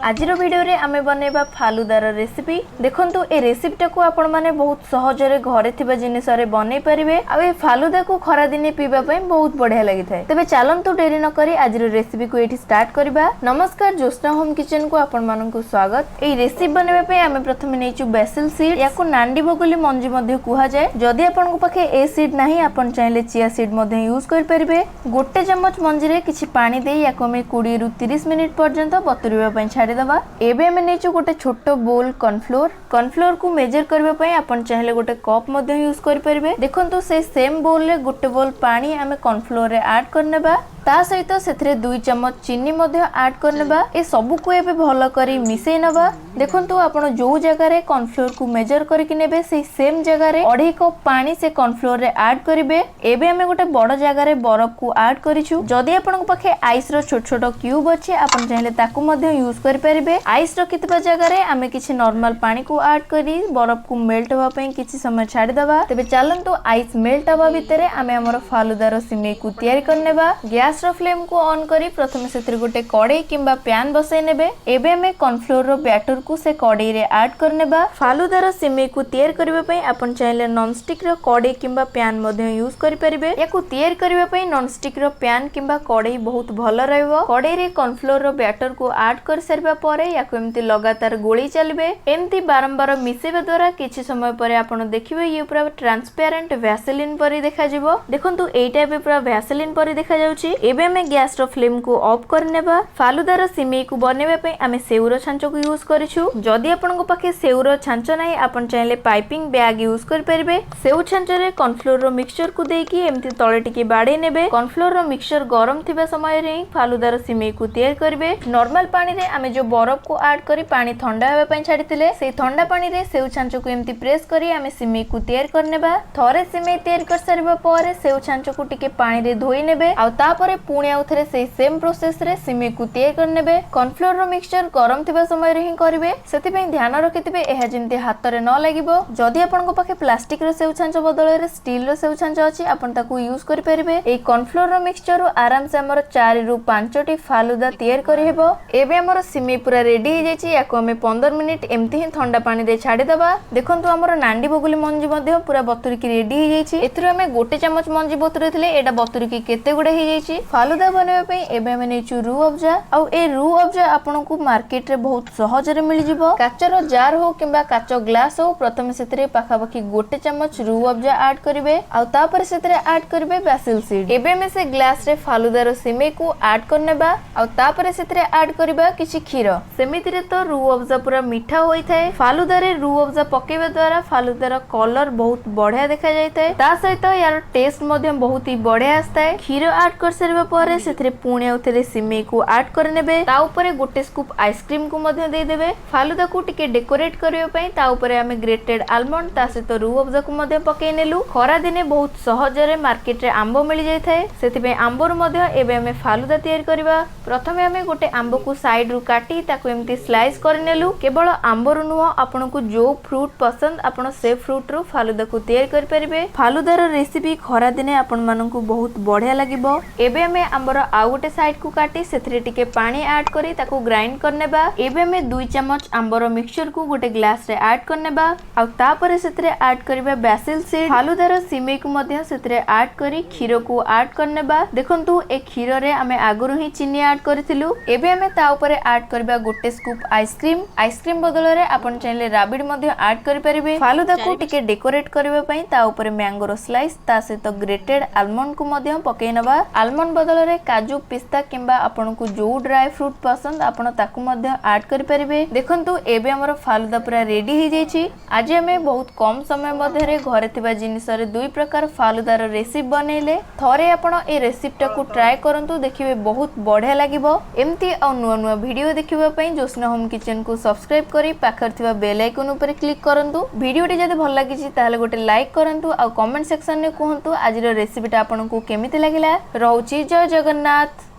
आज वीडियो रे आमे बनेबा फालुदार रेसिपी। देखंतु ए रेसिपीटा को आपण माने बहुत सहजरे घरे थिबा जिनिस रे बनै परिबे आ ए फालुदा को खरा दिने पीबा पई बहुत बढ़िया लागि थाए। तबे चलंतु डेरी न करी आज रेसिपी को एठी स्टार्ट करबा। नमस्कार, जोस्ना होम किचन को आपण माननकु स्वागत। ए रेसिपी बनेबा पई आमे प्रथमे नेचु बेसिल सीड, याको नांडी बगुली मंजी मध्ये कुहा जाय। जदि आपण को पाखे ए सीड नाही आपण चाहिले चिया सीड मध्ये यूज कर परिबे। गोटे चम्मच मंजी रे किछि पानी देई याको मे 20 रु 30 मिनिट पर्यंत बतुरिबा पई छाडी दबा। एबे हमें नेचु गोटे छोटो बोल कॉर्नफ्लोर को मेजर करबा पई आपण चाहिले गोटे कप मध्ये यूज कर परिबे। देखंतु से सेम बोल रे गोटे बोल पानी हमें कॉर्नफ्लोर रे ऐड करनेबा। ता सहित सेथरे 2 चम्मच चीनी मध्ये ऐड करनेबा। ए सब को एबे भलो करी मिसै नबा। देखंतु आपण जो जगह रे कॉर्नफ्लोर को मेजर करके नेबे से सेम जगह रे 2.5 कप पानी से कॉर्नफ्लोर रे ऐड करिवे। एबे हमें गोटे बड़ जगह रे बरफ को ऐड करिछु। जदि आपण को पाखे आइस रो छोट छोट क्यूब अछि आपण चाहिले ताकू मध्ये यूज कर परिबे। आइस रखितबा जगह रे आमे किछि नॉर्मल पानी को ऐड करी बरफ को मेल्ट होबा पई किछि समय छाडी दबा। तबे चलंतु आइस मेल्ट होबा भितरे आमे हमर फालुदार सिमेई को तयारी करनेबा। गैस रो फ्लेम को ऑन करी प्रथमे सेतिर गोटे कढ़ई किंबा पैन बसै नेबे। एबे हमें कॉर्नफ्लोर रो बैटर को से कढ़ई रे ऐड करनेबा। फालुदार सिमेई को तयार करबा पई आपण चाहिले नॉन स्टिक रो कढ़ई किंबा पैन मध्ये यूज करि परिबे। याको तयार करबा पई नॉन स्टिक रो पैन किंबा कढ़ई बहुत भलो रहइबो। कढ़ई रे कॉर्नफ्लोर रो बैटर को ऐड कर सरबा परे याको एमती लगातार गोली चलबे। एमती बारंबार मिसेबा द्वारा किछि समय परे आपण देखिबे ये पूरा ट्रांसपेरेंट वैसेलिन परी देखा जिवो। देखंतु एटा एबे पूरा वैसेलिन परी देखा जाउची। एबे हमें गैस रो फ्लेम को ऑफ करनेबा। फालुदार सिमेई को बनेबा पई हमें सेउरो छांचो को यूज करिछु। जदि आपण को पाखे सेउरो छांचो नाही आपण चाहिले पाइपिंग बैग यूज कर परिबे। सेउ छांचो रे कॉर्नफ्लोर रो मिक्सचर को देकी एमती तळे टिके बाडे नेबे। कॉर्नफ्लोर रो मिक्सचर गरम थिबा समय रे फालुदार सिमेई को तयार करबे। नॉर्मल पानी रे हमें जो बरफ को ऐड करी पानी ठंडा होबा पई छाडीतिले से ठंडा पानी रे सेउ छांचो को एमती प्रेस करी हमें सिमेई को तयार करनेबा। थरे सिमेई तयार कर सरबा परे सेउ छांचो को टिके पानी रे धोई नेबे आ तापरे पुणी आउथरे से सेम प्रोसेस रे सिमेई को तयार करनेबे। कॉर्नफ्लोर रो मिक्सचर गरम थिबा समय रे ही करिवे, सेति पई ध्यान रखिथिबे एहा जेंती हाथ रे न लागिबो। जदि आपण को पाखे प्लास्टिक रो सेउ छांचो बदल रे स्टील रो सेउ छांचो अछि आपण ताकू यूज करि परिबे। ए कॉर्नफ्लोर रो मिक्सचर रो आराम से हमर 4 रु 5 टी फालुदा तयार करि हेबो। एबे हमर सिमेई पूरा रेडी हे जायछि। याको हमें 15 मिनिट एमती ही ठंडा पानी रे छाडी दबा। देखंतु हमर नांडी बगुली मंजी मध्ये पूरा बतुरी की रेडी हे जायछि। एथरो हमें गोटे चम्मच मंजी बतुरी थिले एटा बतुरी की केते गुडे हे जायछि। फालुदा बनेबा पई एबे हमें नेचु रू अफजा आ ए रू अफजा आपण को मार्केट रे बहुत सहज रे मिल जिवो। काचर जार हो किंबा काचो ग्लास हो प्रथमे सेतरे पाखापाखी गोटे चम्मच रू अफजा ऐड करिवे आ तापर सेतरे ऐड करिवे बेसिल सीड। एबे हमें से ग्लास रे फालुदार सिमेई को ऐड करनेबा आ तापर सेतरे ऐड करिबा किछि खीर। सेमिति रे तो रू अफजा पूरा मीठा होई थाए। फालुदा रे रू अफजा पकेबा द्वारा फालुदार कलर बहुत बढ़िया देखा जाय थाए। ता सहित यार टेस्ट मध्ये बहुत ही बढ़िया आस्ताए। खीर ऐड कर सरबा परे सेतरे पुणी आउथरे सिमेई को ऐड करनेबे। ता ऊपर गोटे स्कूप आइसक्रीम को मध्ये दे देबे। फालुदा को टिके डेकोरेट करियो पई ता ऊपर हमें ग्रेटेड आलमंड ता सहित रू अफजा को मध्ये पकै नेलु। खरा दिने बहुत सहज रे मार्केट रे आंबो मिल जाय थाए, सेति पे आंबोर मध्ये एबे हमें फालुदा तयार करबा। प्रथमे हमें गोटे आंबो को साइड रु काटी ताको एमती स्लाइस कर नेलु। केवल आंबोर नुह आपण को जो फ्रूट पसंद आपण से फ्रूट रो फालुदा को तयार कर परिबे। फालुदार रेसिपी खरा दिने आपण मानन को बहुत बढ़िया लागिबो। एबे हमें आंबोर आ गोटे साइड को काटी सेथरे टिके पानी ऐड करी ताको ग्राइंड करनेबा। एबे हमें 2 चम्मच आंबोर मिक्सचर को गोटे ग्लास रे ऐड करनेबा आ तापर सेथरे ऐड करबा बेसिल सीड। फालुदार सिमेई को मध्ये सेथरे ऐड करी खीर को ऐड करनेबा। देखंतु ए खीर रे हमें आगुरु ही चीनी ऐड करथिलु। एबे हमें ता ऊपर ऐड करबा गोटे स्कूप आइसक्रीम बदल रे आपण चाहिले राबिड मध्ये ऐड करि परिबे। फालुदा को टिके डेकोरेट करबा पई ता ऊपर मैंगो रो स्लाइस ता सहित ग्रेटेड आलमंड को मध्ये पकै नबा। आलमंड बदल रे काजू पिस्ता किंबा आपण को जो ड्राई फ्रूट पसंद आपण ताकू मध्ये ऐड करि परिबे। देखंतु एबे हमर फालुदा पूरा रेडी हे जायछि। आज हमें बहुत कम समय मध्ये रे घरे थिबा जिनिस रे 2 प्रकार फालुदार रेसिपी बनेले। थरे आपण ए रेसिपीटा को ट्राई करंतु, देखिबे बहुत बढ़िया लागिबो। एमती आ नुवा नुवा वीडियो देखिबा पई जोस्ना होम किचन को सब्सक्राइब करी पाखर थिबा बेल आइकन ऊपर क्लिक करंतु। वीडियो टी जदि भल लागिछि ताले गोटे लाइक करंतु आ कमेंट सेक्शन रे कहंतु आज रो रेसिपीटा आपन को केमिति लागिला। रहउछि जय जगन्नाथ।